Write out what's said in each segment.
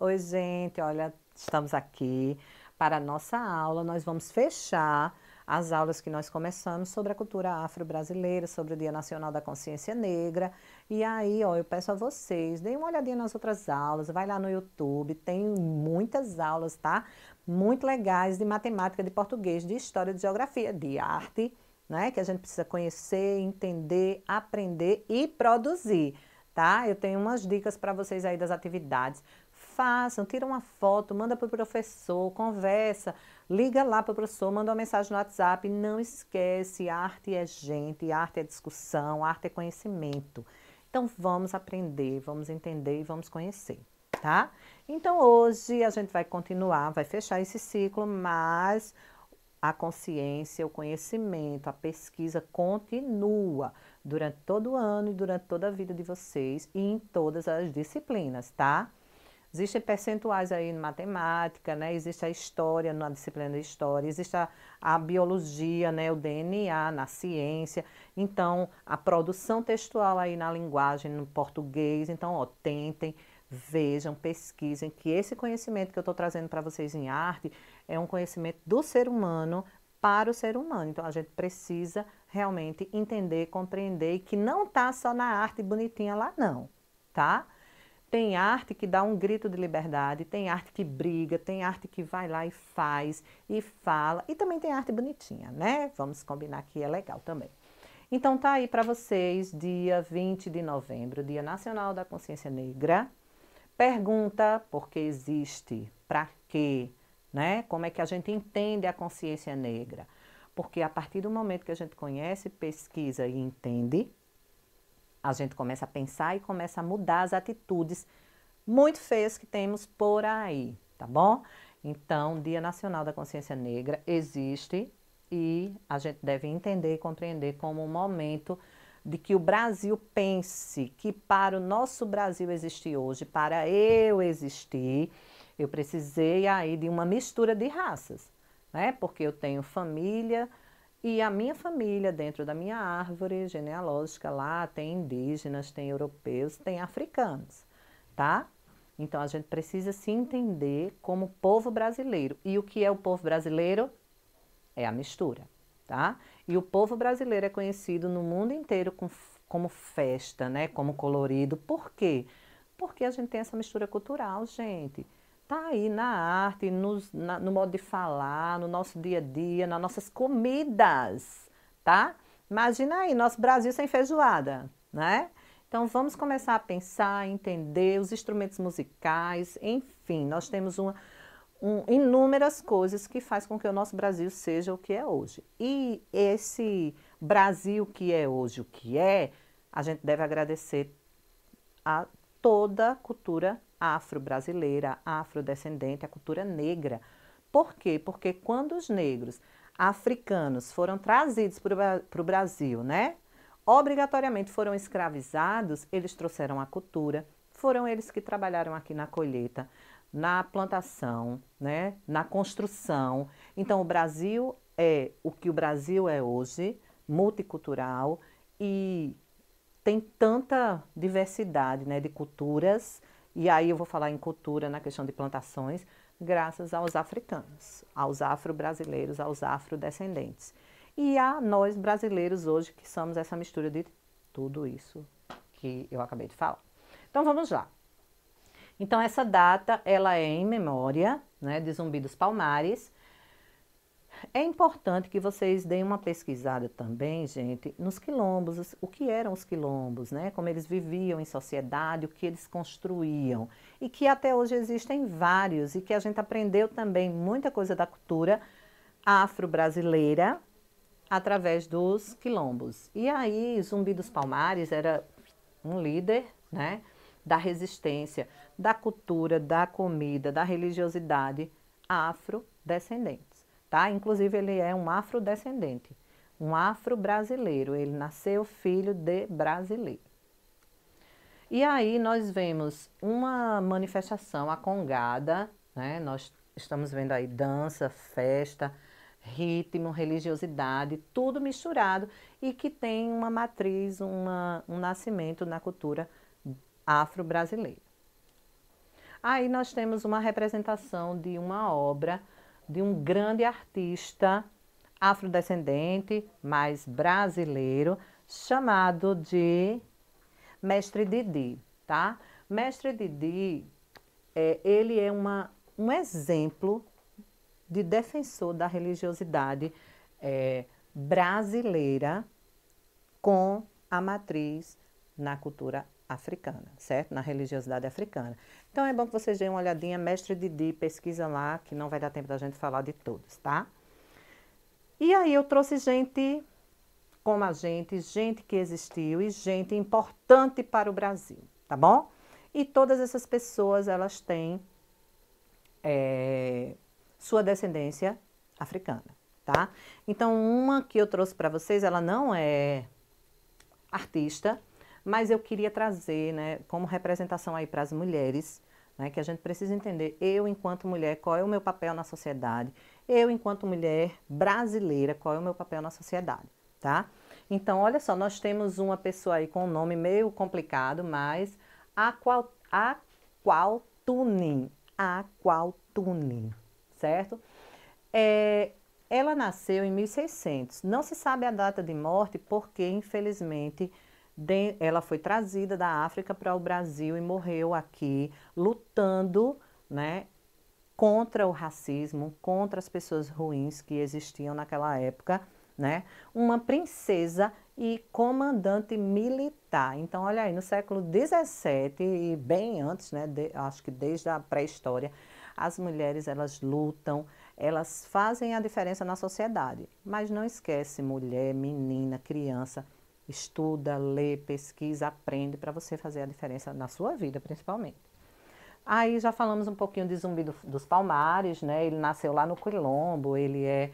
Oi, gente, olha, estamos aqui para a nossa aula. Nós vamos fechar as aulas que nós começamos sobre a cultura afro-brasileira, sobre o Dia Nacional da Consciência Negra. E aí, ó, eu peço a vocês, deem uma olhadinha nas outras aulas, vai lá no YouTube, tem muitas aulas, tá? Muito legais de matemática, de português, de história, de geografia, de arte, né? Que a gente precisa conhecer, entender, aprender e produzir. Tá? Eu tenho umas dicas para vocês aí das atividades. Façam, tira uma foto, manda para o professor, conversa, liga lá para o professor, manda uma mensagem no WhatsApp. Não esquece, arte é gente, arte é discussão, arte é conhecimento. Então vamos aprender, vamos entender e vamos conhecer, tá? Então hoje a gente vai continuar, vai fechar esse ciclo, mas a consciência, o conhecimento, a pesquisa continua durante todo o ano e durante toda a vida de vocês e em todas as disciplinas, tá? Existem percentuais aí em matemática, né? Existe a história na disciplina de história, existe a biologia, né? O DNA na ciência. Então, a produção textual aí na linguagem, no português. Então, ó, tentem, vejam, pesquisem, que esse conhecimento que eu estou trazendo para vocês em arte é um conhecimento do ser humano para o ser humano. Então, a gente precisa realmente entender, compreender, e que não está só na arte bonitinha lá, não, tá? Tem arte que dá um grito de liberdade, tem arte que briga, tem arte que vai lá e faz e fala, e também tem arte bonitinha, né? Vamos combinar que é legal também. Então tá aí para vocês, dia 20 de novembro, Dia Nacional da Consciência Negra. Pergunta por que existe, para quê, né? Como é que a gente entende a consciência negra? Porque a partir do momento que a gente conhece, pesquisa e entende, a gente começa a pensar e começa a mudar as atitudes muito feias que temos por aí, tá bom? Então, Dia Nacional da Consciência Negra existe e a gente deve entender e compreender como um momento de que o Brasil pense que para o nosso Brasil existir hoje, para eu existir, eu precisei aí de uma mistura de raças, né? Porque eu tenho família e a minha família, dentro da minha árvore genealógica, lá tem indígenas, tem europeus, tem africanos, tá? Então a gente precisa se entender como povo brasileiro. E o que é o povo brasileiro? É a mistura, tá? E o povo brasileiro é conhecido no mundo inteiro como festa, né? Como colorido. Por quê? Porque a gente tem essa mistura cultural, gente. Tá aí na arte, no modo de falar, no nosso dia a dia, nas nossas comidas, tá? Imagina aí, nosso Brasil sem feijoada, né? Então vamos começar a pensar, entender os instrumentos musicais, enfim, nós temos inúmeras coisas que faz com que o nosso Brasil seja o que é hoje. E esse Brasil que é hoje o que é, a gente deve agradecer a toda a cultura afro-brasileira, afrodescendente, a cultura negra. Por quê? Porque quando os negros africanos foram trazidos para o Brasil, né? Obrigatoriamente foram escravizados, eles trouxeram a cultura, foram eles que trabalharam aqui na colheita, na plantação, né? Na construção. Então, o Brasil é o que o Brasil é hoje, multicultural, e tem tanta diversidade, né, de culturas, e aí eu vou falar em cultura na questão de plantações, graças aos africanos, aos afro-brasileiros, aos afrodescendentes. E a nós brasileiros hoje, que somos essa mistura de tudo isso que eu acabei de falar. Então vamos lá. Então essa data, ela é em memória, né, de Zumbi dos Palmares. É importante que vocês deem uma pesquisada também, gente, nos quilombos, o que eram os quilombos, né? Como eles viviam em sociedade, o que eles construíam. E que até hoje existem vários e que a gente aprendeu também muita coisa da cultura afro-brasileira através dos quilombos. E aí, Zumbi dos Palmares era um líder, né, da resistência, da cultura, da comida, da religiosidade afrodescendente. Tá? Inclusive, ele é um afrodescendente, um afro-brasileiro. Ele nasceu filho de brasileiro. E aí nós vemos uma manifestação, a congada, né? Nós estamos vendo aí dança, festa, ritmo, religiosidade, tudo misturado e que tem uma matriz, um nascimento na cultura afro-brasileira. Aí nós temos uma representação de uma obra de um grande artista afrodescendente, mas brasileiro, chamado de Mestre Didi, tá? Mestre Didi, ele é um exemplo de defensor da religiosidade brasileira com a matriz na cultura africana, certo? Na religiosidade africana. Então é bom que vocês deem uma olhadinha, Mestre Didi, pesquisa lá, que não vai dar tempo da gente falar de todos, tá? E aí eu trouxe gente como a gente que existiu e gente importante para o Brasil, tá bom? E todas essas pessoas, elas têm sua descendência africana, tá? Então, uma que eu trouxe para vocês, ela não é artista, mas eu queria trazer, né, como representação aí para as mulheres, né, que a gente precisa entender, eu enquanto mulher, qual é o meu papel na sociedade, eu enquanto mulher brasileira, qual é o meu papel na sociedade, tá? Então, olha só, nós temos uma pessoa aí com um nome meio complicado, mas Aqualtunin, certo? Ela nasceu em 1600. Não se sabe a data de morte porque, infelizmente, ela foi trazida da África para o Brasil e morreu aqui lutando, né, contra o racismo, contra as pessoas ruins que existiam naquela época, né? Uma princesa e comandante militar. Então, olha aí, no século XVII e bem antes, né, acho que desde a pré-história, as mulheres, elas lutam, elas fazem a diferença na sociedade. Mas não esquece, mulher, menina, criança, estuda, lê, pesquisa, aprende para você fazer a diferença na sua vida, principalmente. Aí já falamos um pouquinho de Zumbi dos Palmares, né? Ele nasceu lá no Quilombo, ele é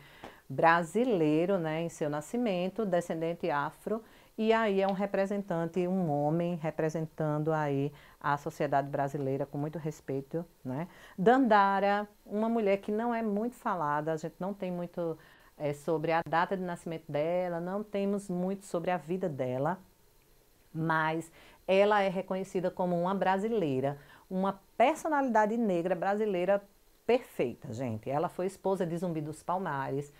brasileiro, né, em seu nascimento, descendente afro, e aí é um representante, um homem representando aí a sociedade brasileira com muito respeito, né? Dandara, uma mulher que não é muito falada, a gente não tem muito sobre a data de nascimento dela, não temos muito sobre a vida dela, mas ela é reconhecida como uma brasileira, uma personalidade negra brasileira perfeita, gente. Ela foi esposa de Zumbi dos Palmares.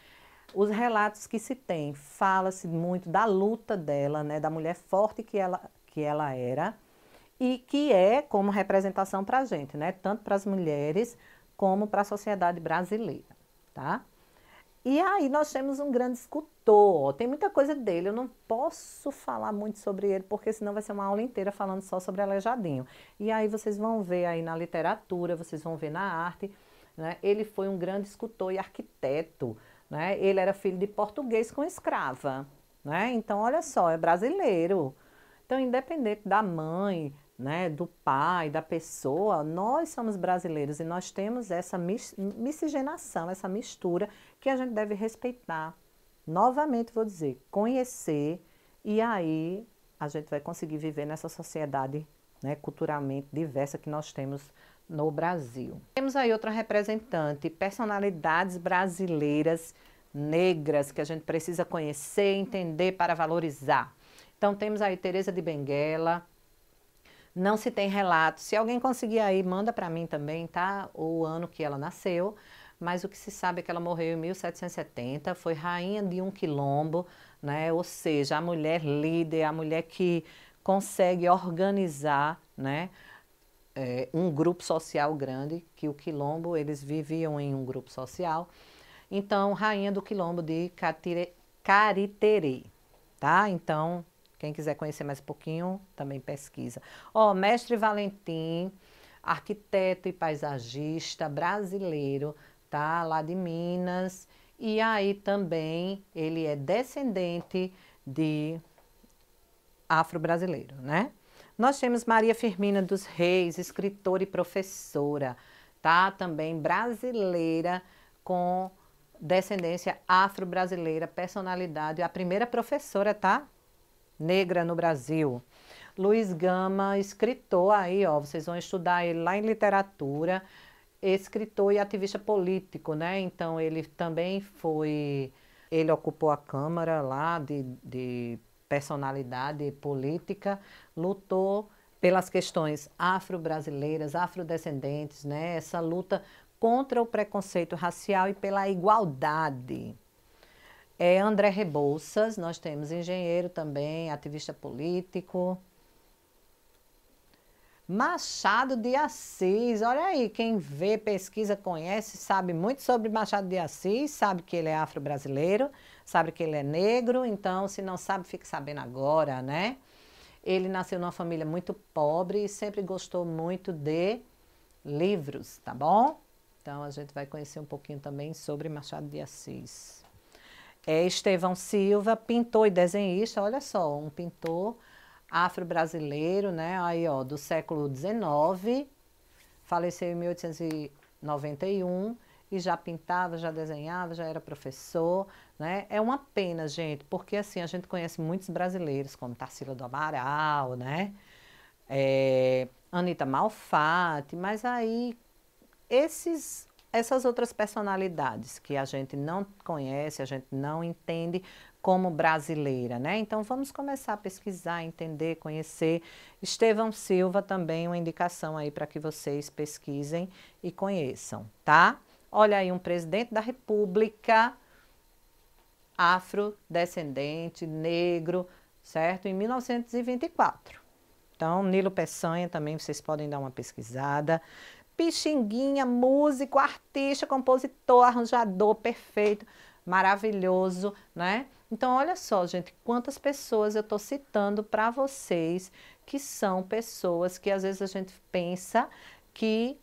Os relatos que se tem, fala-se muito da luta dela, né, da mulher forte que ela era, e que é como representação para a gente, né, tanto para as mulheres como para a sociedade brasileira, tá? E aí nós temos um grande escultor, tem muita coisa dele, eu não posso falar muito sobre ele, porque senão vai ser uma aula inteira falando só sobre Aleijadinho. E aí vocês vão ver aí na literatura, vocês vão ver na arte, né? Ele foi um grande escultor e arquiteto, né? Ele era filho de português com escrava, né? Então, olha só, é brasileiro. Então, independente da mãe, né, do pai, da pessoa, nós somos brasileiros e nós temos essa miscigenação, essa mistura que a gente deve respeitar. Novamente vou dizer, conhecer, e aí a gente vai conseguir viver nessa sociedade, né, culturalmente diversa que nós temos no Brasil. Temos aí outra representante, personalidades brasileiras negras que a gente precisa conhecer, entender para valorizar. Então temos aí Teresa de Benguela. Não se tem relato. Se alguém conseguir aí, manda para mim também, tá? O ano que ela nasceu. Mas o que se sabe é que ela morreu em 1770, foi rainha de um quilombo, né? Ou seja, a mulher líder, a mulher que consegue organizar, né, um grupo social grande, que o quilombo, eles viviam em um grupo social. Então, rainha do quilombo de Cariterê, tá? Então, quem quiser conhecer mais um pouquinho, também pesquisa. Ó, Mestre Valentim, arquiteto e paisagista brasileiro, tá? Lá de Minas. E aí também ele é descendente de afro-brasileiro, né? Nós temos Maria Firmina dos Reis, escritora e professora, tá? Também brasileira com descendência afro-brasileira, personalidade, a primeira professora, tá? Negra no Brasil. Luiz Gama, escritor aí, ó, vocês vão estudar ele lá em literatura, escritor e ativista político, né? Então ele também ele ocupou a Câmara lá de personalidade política, lutou pelas questões afro-brasileiras, afrodescendentes, né? Essa luta contra o preconceito racial e pela igualdade. André Rebouças, nós temos engenheiro também, ativista político. Machado de Assis, olha aí, quem vê, pesquisa, conhece, sabe muito sobre Machado de Assis, sabe que ele é afro-brasileiro, sabe que ele é negro, então se não sabe, fique sabendo agora, né? Ele nasceu numa família muito pobre e sempre gostou muito de livros, tá bom? Então a gente vai conhecer um pouquinho também sobre Machado de Assis. Estevão Silva, pintor e desenhista, olha só, um pintor afro-brasileiro, né? Aí, ó, do século XIX, faleceu em 1891 e já pintava, já desenhava, já era professor, né? É uma pena, gente, porque assim, a gente conhece muitos brasileiros, como Tarsila do Amaral, né? Anita Malfatti, mas aí essas outras personalidades que a gente não conhece, a gente não entende como brasileira, né? Então vamos começar a pesquisar, entender, conhecer. Estevão Silva também uma indicação aí para que vocês pesquisem e conheçam, tá? Olha aí um presidente da República afrodescendente, negro, certo? Em 1924. Então, Nilo Peçanha também vocês podem dar uma pesquisada. Pixinguinha, músico, artista, compositor, arranjador, perfeito, maravilhoso, né? Então, olha só, gente, quantas pessoas eu estou citando para vocês que são pessoas que às vezes a gente pensa que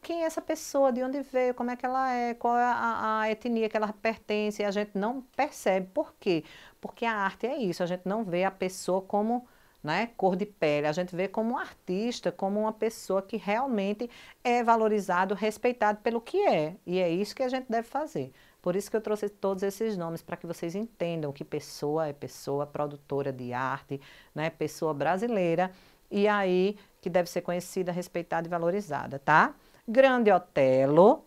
quem é essa pessoa, de onde veio, como é que ela é, qual é a etnia que ela pertence, e a gente não percebe. Por quê? Porque a arte é isso, a gente não vê a pessoa como, né, cor de pele, a gente vê como um artista, como uma pessoa que realmente é valorizado, respeitado pelo que é, e é isso que a gente deve fazer. Por isso que eu trouxe todos esses nomes, para que vocês entendam que pessoa é pessoa, produtora de arte, né, pessoa brasileira, e aí que deve ser conhecida, respeitada e valorizada, tá? Grande Otelo,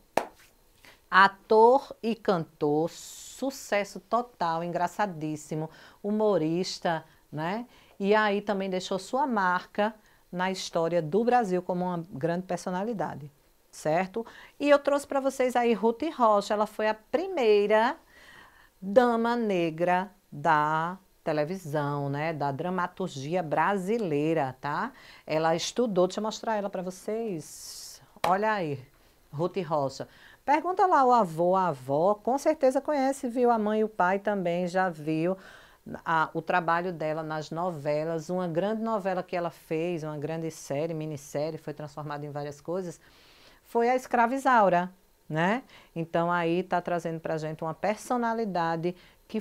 ator e cantor, sucesso total, engraçadíssimo, humorista, né? E aí também deixou sua marca na história do Brasil como uma grande personalidade, certo? E eu trouxe para vocês aí Ruth Rocha, ela foi a primeira dama negra da televisão, né, da dramaturgia brasileira, tá? Ela estudou, deixa eu mostrar ela para vocês. Olha aí, Ruth Rocha. Pergunta lá o avô, a avó, com certeza conhece, viu? A mãe e o pai também já viu o trabalho dela nas novelas, uma grande novela que ela fez, uma grande série, minissérie, foi transformada em várias coisas, foi a Escravizaura, né? Então aí está trazendo para a gente uma personalidade que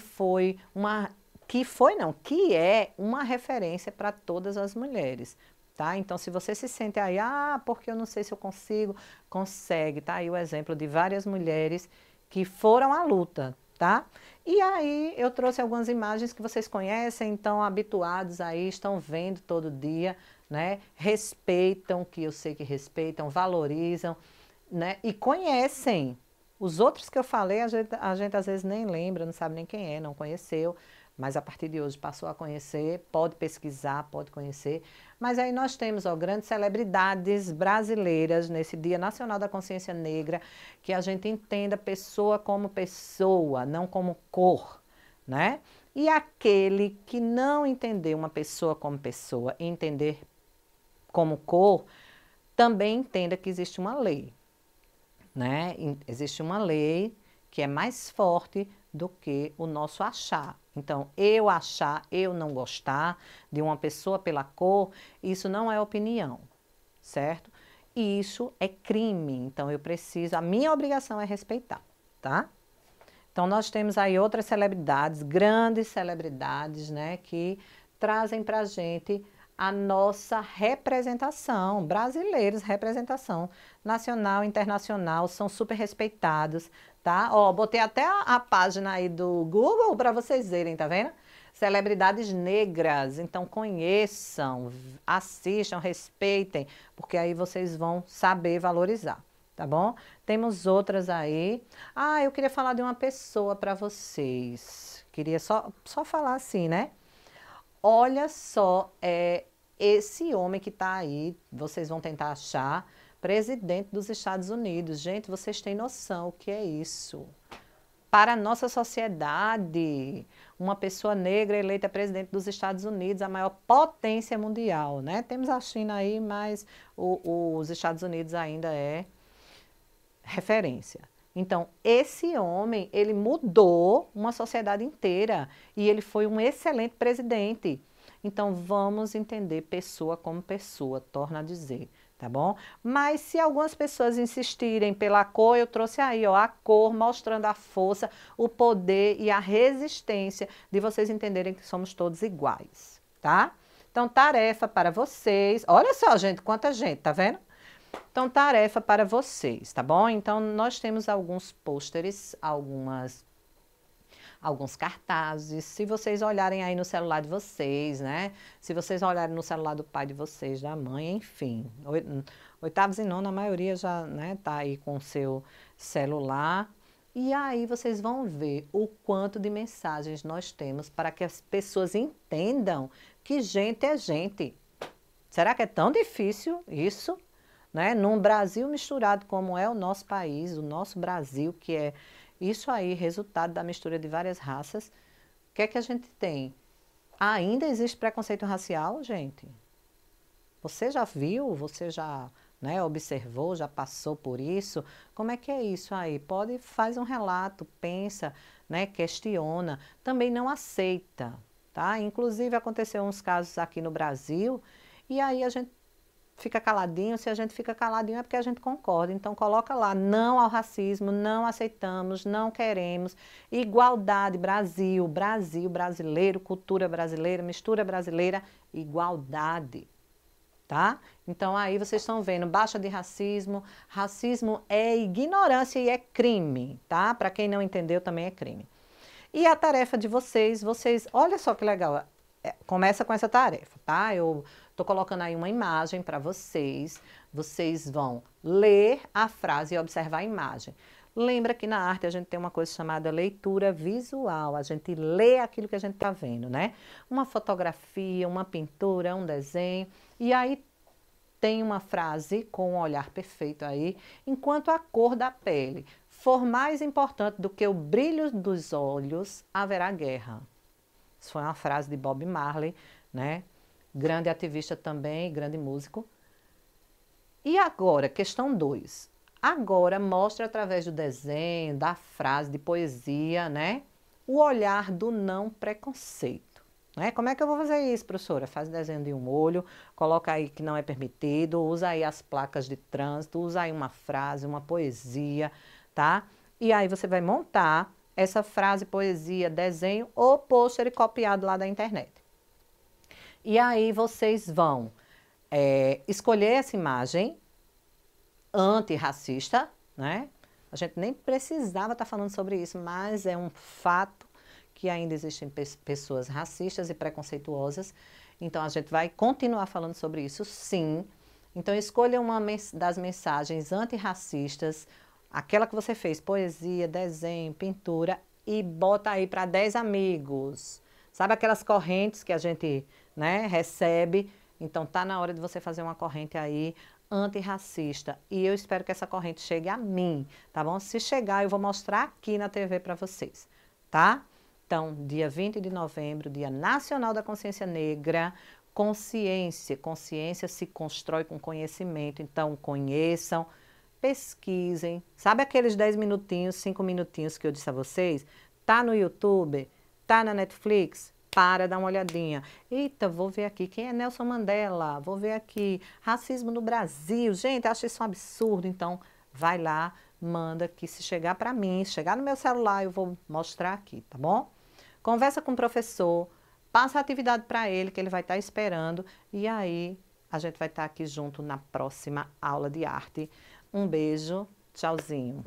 que é uma referência para todas as mulheres, tá? Então se você se sente aí, porque eu não sei se eu consigo, consegue, tá? Aí o exemplo de várias mulheres que foram à luta, tá? E aí eu trouxe algumas imagens que vocês conhecem, então habituados aí, estão vendo todo dia, né? Respeitam, que eu sei que respeitam, valorizam, né? E conhecem. Os outros que eu falei, a gente às vezes nem lembra, não sabe nem quem é, não conheceu, mas a partir de hoje passou a conhecer, pode pesquisar, pode conhecer. Mas aí nós temos, ó, grandes celebridades brasileiras nesse Dia Nacional da Consciência Negra, que a gente entenda pessoa como pessoa, não como cor, né? E aquele que não entender uma pessoa como pessoa e entender como cor, também entenda que existe uma lei, né? Existe uma lei que é mais forte do que o nosso achar. Então, eu achar, eu não gostar de uma pessoa pela cor, isso não é opinião, certo? E isso é crime. Então, a minha obrigação é respeitar, tá? Então, nós temos aí outras celebridades, grandes celebridades, né, que trazem pra gente a nossa representação, brasileiros, representação nacional, internacional, são super respeitados, tá? Ó, botei até a página aí do Google para vocês verem, tá vendo? Celebridades negras, então conheçam, assistam, respeitem, porque aí vocês vão saber valorizar, tá bom? Temos outras aí. Eu queria falar de uma pessoa para vocês. Queria só falar assim, né? Olha só, esse homem que está aí, vocês vão tentar achar, presidente dos Estados Unidos. Gente, vocês têm noção o que é isso? Para a nossa sociedade, uma pessoa negra eleita presidente dos Estados Unidos, a maior potência mundial, né? Temos a China aí, mas os Estados Unidos ainda é referência. Então, esse homem, ele mudou uma sociedade inteira e ele foi um excelente presidente. Então, vamos entender pessoa como pessoa, torna a dizer, tá bom? Mas se algumas pessoas insistirem pela cor, eu trouxe aí, ó, a cor mostrando a força, o poder e a resistência de vocês entenderem que somos todos iguais, tá? Então, tarefa para vocês. Olha só, gente, quanta gente, tá vendo? Então, tarefa para vocês, tá bom? Então, nós temos alguns pôsteres, alguns cartazes. Se vocês olharem aí no celular de vocês, né? Se vocês olharem no celular do pai de vocês, da mãe, enfim. Oitavos e nono, a maioria já, né, tá aí com o seu celular. E aí vocês vão ver o quanto de mensagens nós temos para que as pessoas entendam que gente é gente. Será que é tão difícil isso? Né? Num Brasil misturado como é o nosso país, o nosso Brasil, que é isso aí, resultado da mistura de várias raças, o que é que a gente tem? Ainda existe preconceito racial, gente? Você já viu? Você já, né, observou, já passou por isso? Como é que é isso aí? Faz um relato, pensa, né, questiona, também não aceita, tá? Inclusive aconteceu uns casos aqui no Brasil e aí a gente fica caladinho. Se a gente fica caladinho é porque a gente concorda. Então coloca lá, não ao racismo, não aceitamos, não queremos. Igualdade, Brasil, Brasil, brasileiro, cultura brasileira, mistura brasileira, igualdade, tá? Então aí vocês estão vendo, baixa de racismo. Racismo é ignorância e é crime, tá? Para quem não entendeu, também é crime. E a tarefa de vocês, olha só que legal, começa com essa tarefa, tá? Eu estou colocando aí uma imagem para vocês. Vocês vão ler a frase e observar a imagem. Lembra que na arte a gente tem uma coisa chamada leitura visual. A gente lê aquilo que a gente está vendo, né? Uma fotografia, uma pintura, um desenho. E aí tem uma frase com um olhar perfeito aí. Enquanto a cor da pele for mais importante do que o brilho dos olhos, haverá guerra. Isso foi uma frase de Bob Marley, né? Grande ativista também, grande músico. E agora, questão 2. Agora mostra através do desenho, da frase, de poesia, né? O olhar do não preconceito. Né? Como é que eu vou fazer isso, professora? Faz desenho de um olho, coloca aí que não é permitido, usa aí as placas de trânsito, usa aí uma frase, uma poesia, tá? E aí você vai montar essa frase, poesia, desenho ou pôster copiado lá da internet. E aí vocês vão escolher essa imagem antirracista, né? A gente nem precisava estar falando sobre isso, mas é um fato que ainda existem pessoas racistas e preconceituosas. Então, a gente vai continuar falando sobre isso, sim. Então, escolha uma das mensagens antirracistas, aquela que você fez, poesia, desenho, pintura, e bota aí para 10 amigos. Sabe aquelas correntes que a gente, né, recebe? Então, tá na hora de você fazer uma corrente aí antirracista. E eu espero que essa corrente chegue a mim, tá bom? Se chegar, eu vou mostrar aqui na TV para vocês, tá? Então, dia 20 de novembro, Dia Nacional da Consciência Negra. Consciência se constrói com conhecimento. Então, conheçam, pesquisem. Sabe aqueles 10 minutinhos, 5 minutinhos que eu disse a vocês? Tá no YouTube? Tá na Netflix? Para dar uma olhadinha. Eita, vou ver aqui. Quem é Nelson Mandela? Vou ver aqui. Racismo no Brasil. Gente, acho isso um absurdo. Então, vai lá, manda que se chegar para mim, se chegar no meu celular, eu vou mostrar aqui, tá bom? Conversa com o professor, passa a atividade para ele, que ele vai estar esperando. E aí, a gente vai estar aqui junto na próxima aula de arte. Um beijo, tchauzinho.